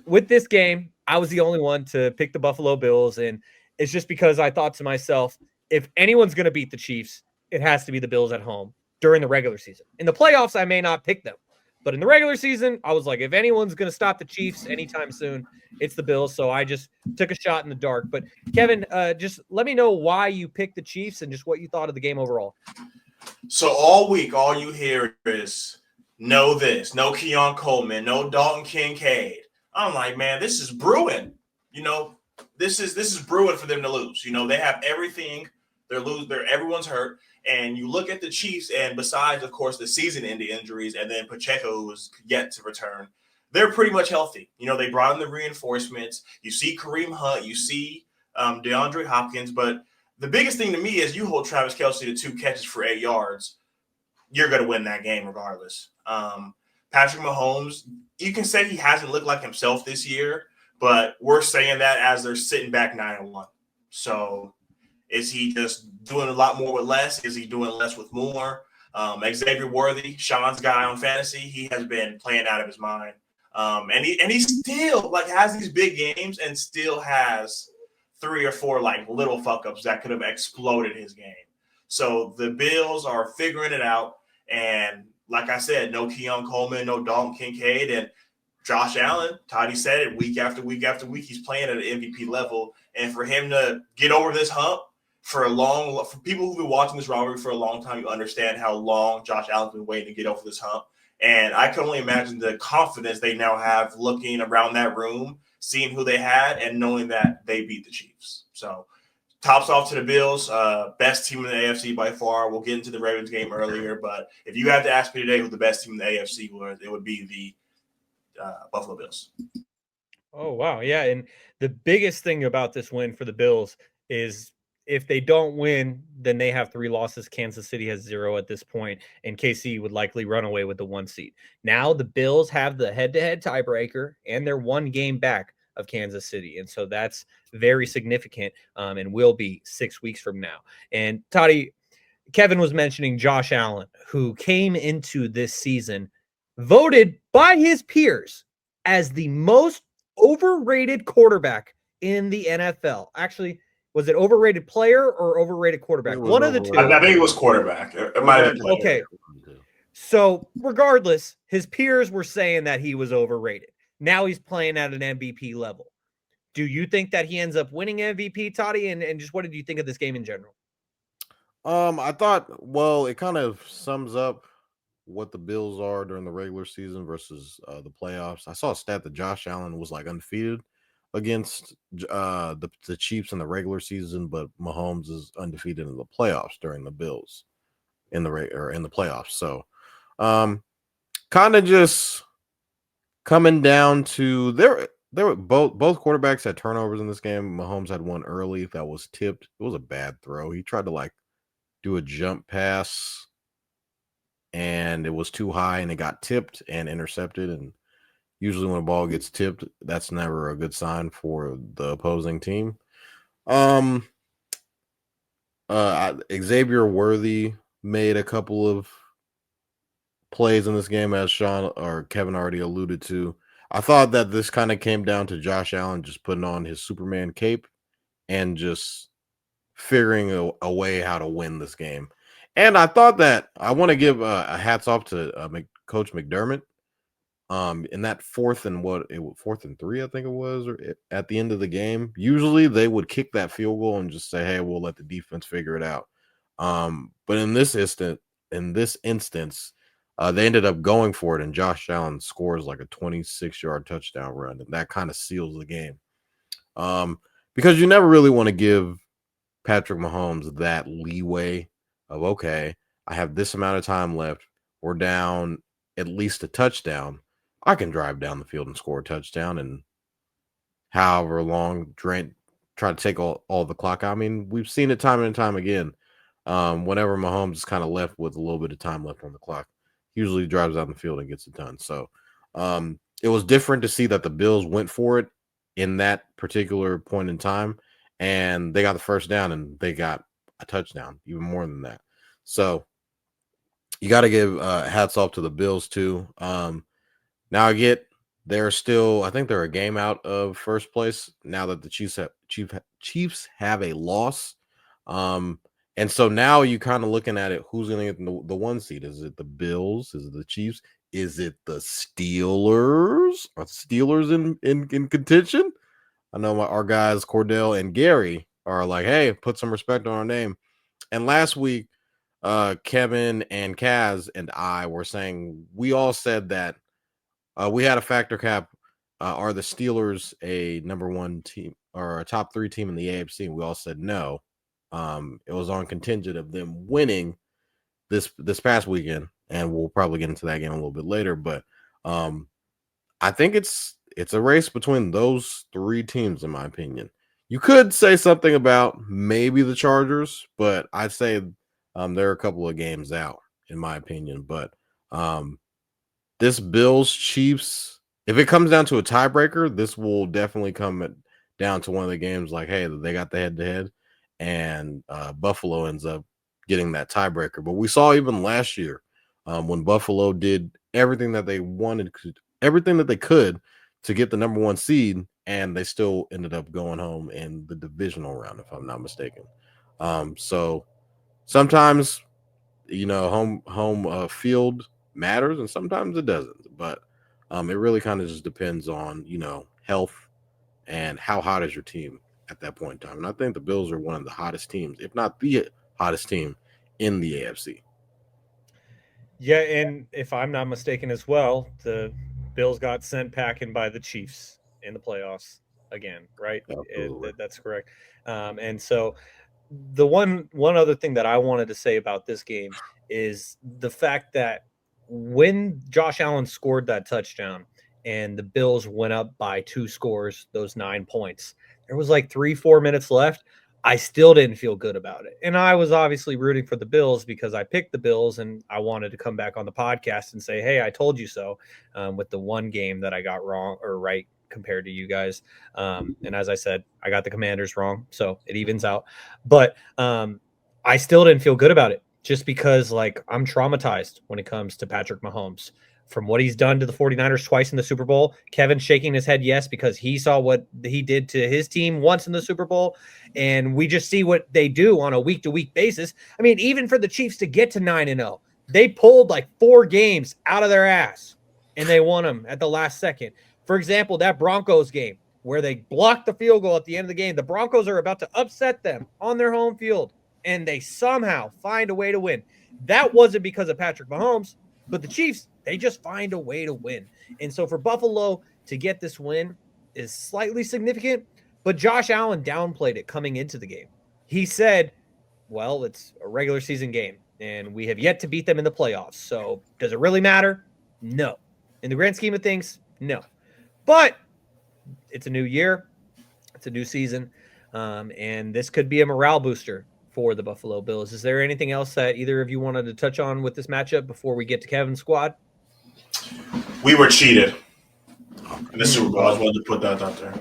With this game, I was the only one to pick the Buffalo Bills, and it's just because I thought to myself, if anyone's going to beat the Chiefs, it has to be the Bills at home during the regular season. In the playoffs, I may not pick them, but in the regular season, I was like, if anyone's going to stop the Chiefs anytime soon, it's the Bills. So I just took a shot in the dark. But Kevin, just let me know why you picked the Chiefs and just what you thought of the game overall. So all week, all you hear is no Keon Coleman, no Dalton Kincaid. I'm like, man, this is brewing. You know, this is brewing for them to lose. You know, they have everything. They're everyone's hurt. And you look at the Chiefs, and besides, of course, the season-ending injuries, and then Pacheco was yet to return, they're pretty much healthy. You know, they brought in the reinforcements. You see Kareem Hunt, you see DeAndre Hopkins, but the biggest thing to me is you hold Travis Kelce to 2 catches for 8 yards, you're going to win that game regardless. Patrick Mahomes, you can say he hasn't looked like himself this year, but we're saying that as they're sitting back 9-1. So is he just doing a lot more with less? Is he doing less with more? Xavier Worthy, Shaun's guy on fantasy, he has been playing out of his mind. And he still like has these big games and still has 3 or 4 like little fuck ups that could have exploded his game. So the Bills are figuring it out. And like I said, no Keon Coleman, no Dalton Kincaid, and Josh Allen. Toddy said it week after week after week. He's playing at an MVP level. And for him to get over this hump for people who've been watching this rivalry for a long time, you understand how long Josh Allen's been waiting to get over this hump. And I can only imagine the confidence they now have looking around that room, seeing who they had, and knowing that they beat the Chiefs. So tops off to the Bills, best team in the AFC by far. We'll get into the Ravens game earlier, but if you had to ask me today who the best team in the AFC was, it would be the Buffalo Bills. Oh, wow. Yeah. And the biggest thing about this win for the Bills is if they don't win, then they have 3 losses. Kansas City has 0 at this point, and KC would likely run away with the 1 seed. Now the Bills have the head-to-head tiebreaker, and they're 1 game back of Kansas City. And so that's very significant and will be 6 weeks from now. And Toddy, Kevin was mentioning Josh Allen, who came into this season voted by his peers as the most overrated quarterback in the NFL. Actually, was it overrated player or overrated quarterback? One of the two. I think it was quarterback. It might have been player. Okay. So regardless, his peers were saying that he was overrated. Now he's playing at an MVP level. Do you think that he ends up winning MVP, Toddy? And just what did you think of this game in general? I thought, well, it kind of sums up what the Bills are during the regular season versus the playoffs. I saw a stat that Josh Allen was like undefeated against the Chiefs in the regular season, but Mahomes is undefeated in the playoffs during the Bills in the playoffs. So, kind of just coming down to there were both quarterbacks had turnovers in this game. Mahomes had one early that was tipped. It was a bad throw. He tried to like do a jump pass and it was too high and it got tipped and intercepted. And usually when a ball gets tipped, that's never a good sign for the opposing team. Xavier Worthy made a couple of plays in this game, as Shaun or Kevin already alluded to. I thought that this kind of came down to Josh Allen just putting on his Superman cape and just figuring a way how to win this game. And I thought that I want to give a hats off to Coach McDermott. In that 4th and 3, I think it was, or at the end of the game, usually they would kick that field goal and just say, "Hey, we'll let the defense figure it out." But in this instance, they ended up going for it, and Josh Allen scores like a 26-yard touchdown run, and that kind of seals the game. Because you never really want to give Patrick Mahomes that leeway of, okay, I have this amount of time left. We're down at least a touchdown. I can drive down the field and score a touchdown and however long try to take all the clock out. I mean, we've seen it time and time again. Whenever Mahomes is kind of left with a little bit of time left on the clock, usually drives down the field and gets it done. So it was different to see that the Bills went for it in that particular point in time, and they got the first down and they got a touchdown, even more than that. So you got to give hats off to the Bills too. Now I get They're still, I think they're a game out of first place now that the Chiefs have a loss. And so now you're kind of looking at it. Who's going to get the 1 seed? Is it the Bills? Is it the Chiefs? Is it the Steelers? Are the Steelers in contention? I know our guys Cordell and Gary are like, hey, put some respect on our name. And last week, Kevin and Kaz and I were saying, we all said that we had a factor cap. Are the Steelers a number 1 team or a top 3 team in the AFC? We all said no. It was on contingent of them winning this past weekend, and we'll probably get into that game a little bit later. But I think it's a race between those 3 teams, in my opinion. You could say something about maybe the Chargers, but I'd say they're a couple of games out, in my opinion. But this Bills Chiefs, if it comes down to a tiebreaker, this will definitely come down to one of the games like, hey, they got the head-to-head, and Buffalo ends up getting that tiebreaker. But we saw even last year when Buffalo did everything that they wanted, everything that they could to get the number 1 seed, and they still ended up going home in the divisional round, if I'm not mistaken. So sometimes, home field matters, and sometimes it doesn't. But it really kind of just depends on, health and how hot is your team at that point in time. And I think the Bills are one of the hottest teams, if not the hottest team in the AFC. Yeah, and if I'm not mistaken as well, the Bills got sent packing by the Chiefs in the playoffs again, right? That's correct. And so the one other thing that I wanted to say about this game is the fact that when Josh Allen scored that touchdown and the Bills went up by 2 scores, those 9 points, there was like 3-4 minutes left. I still didn't feel good about it. And I was obviously rooting for the Bills because I picked the Bills and I wanted to come back on the podcast and say, hey, I told you so, with the one game that I got wrong or right compared to you guys. And as I said, I got the Commanders wrong, so it evens out. But I still didn't feel good about it just because, like, I'm traumatized when it comes to Patrick Mahomes. From what he's done to the 49ers twice in the Super Bowl, Kevin shaking his head yes because he saw what he did to his team once in the Super Bowl, and we just see what they do on a week-to-week basis. I mean, even for the Chiefs to get to 9-0, they pulled like 4 games out of their ass, and they won them at the last second. For example, that Broncos game where they blocked the field goal at the end of the game, the Broncos are about to upset them on their home field, and they somehow find a way to win. That wasn't because of Patrick Mahomes, but the Chiefs, they just find a way to win. And so for Buffalo to get this win is slightly significant, but Josh Allen downplayed it coming into the game. He said, well, it's a regular season game, and we have yet to beat them in the playoffs. So does it really matter? No. In the grand scheme of things, no. But it's a new year. It's a new season. And this could be a morale booster for the Buffalo Bills. Is there anything else that either of you wanted to touch on with this matchup before we get to Kevin's squad? We were cheated in the Super Bowl. I just wanted to put that out there.